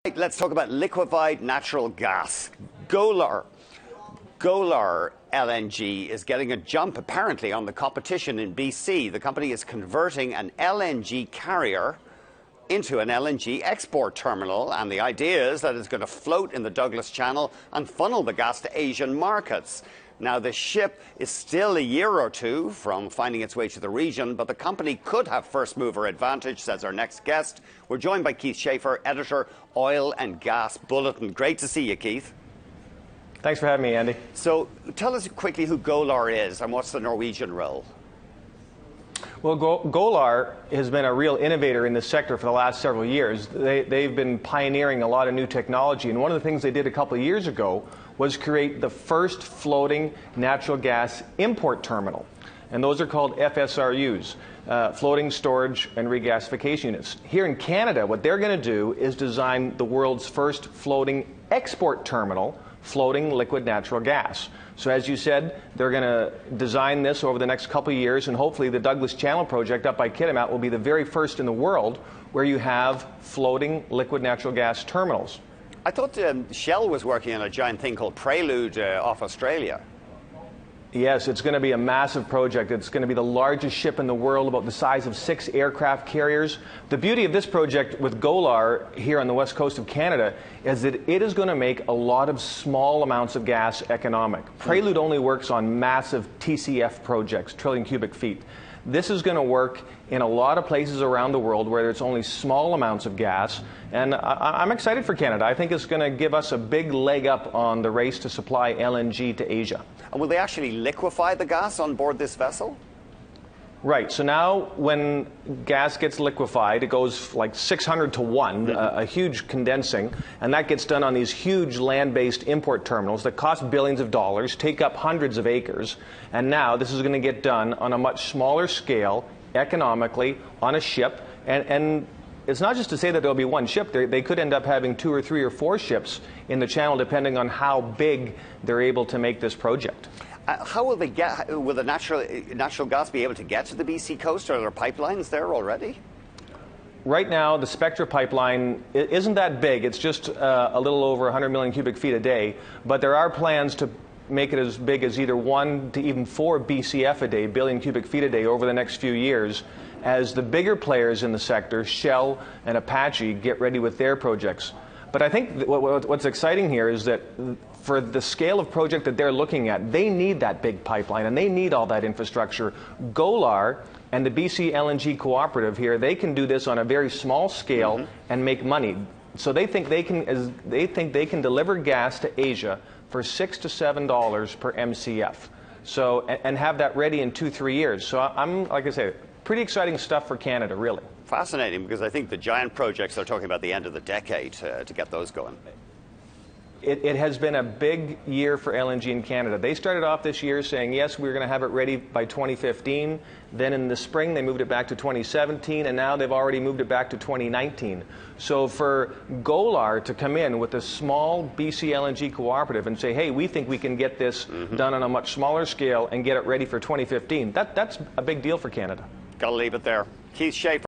Let's talk about liquefied natural gas. Golar LNG is getting a jump apparently on the competition in BC. The company is converting an LNG carrier into an LNG export terminal, and the idea is that it's going to float in the Douglas Channel and funnel the gas to Asian markets. Now, the ship is still a year or two from finding its way to the region, but the company could have first mover advantage, says our next guest. We're joined by Keith Schaefer, editor, Oil and Gas Bulletin. Great to see you, Keith. Thanks for having me, Andy. So tell us quickly who Golar is and what's the Norwegian role? Well, Golar has been a real innovator in this sector for the last several years. They've been pioneering a lot of new technology, and one of the things they did a couple of years ago was create the first floating natural gas import terminal. And those are called FSRUs, floating storage and regasification units. Here in Canada, what they're going to do is design the world's first floating export terminal, floating liquid natural gas. So as you said, they're going to design this over the next couple of years, and hopefully the Douglas Channel project up by Kitimat will be the very first in the world where you have floating liquid natural gas terminals. I thought Shell was working on a giant thing called Prelude off Australia. Yes, it's going to be a massive project. It's going to be the largest ship in the world, about the size of 6 aircraft carriers. The beauty of this project with Golar here on the west coast of Canada is that it is going to make a lot of small amounts of gas economic. Prelude only works on massive TCF projects, trillion cubic feet. This is going to work in a lot of places around the world where there's only small amounts of gas, and I'm excited for Canada. I think it's going to give us a big leg up on the race to supply LNG to Asia. And will they actually liquefy the gas on board this vessel? Right. So now when gas gets liquefied, it goes like 600 to 1, a huge condensing, and that gets done on these huge land-based import terminals that cost billions of dollars, take up hundreds of acres, and now this is going to get done on a much smaller scale, economically, on a ship, and it's not just to say that there'll be one ship. They could end up having 2 or 3 or 4 ships in the channel, depending on how big they're able to make this project. How will will the natural gas be able to get to the BC coast? Are there pipelines there already? Right now, the Spectra pipeline isn't that big. It's just a little over 100 million cubic feet a day. But there are plans to make it as big as either 1 to even 4 BCF a day, billion cubic feet a day, over the next few years, as the bigger players in the sector, Shell and Apache, get ready with their projects. But I think what's exciting here is that for the scale of project that they're looking at, they need that big pipeline and they need all that infrastructure. Golar and the BC LNG Cooperative here, they can do this on a very small scale and make money. So they think they can deliver gas to Asia for $6 to $7 per MCF. So and have that ready in 2-3 years. So I'm, like I say, pretty exciting stuff for Canada, really. Fascinating, because I think the giant projects are talking about the end of the decade to get those going. It has been a big year for LNG in Canada. They started off this year saying, yes, we're going to have it ready by 2015. Then in the spring, they moved it back to 2017, and now they've already moved it back to 2019. So for Golar to come in with a small BC LNG cooperative and say, hey, we think we can get this done on a much smaller scale and get it ready for 2015, that's a big deal for Canada. Got to leave it there. Keith Schaefer.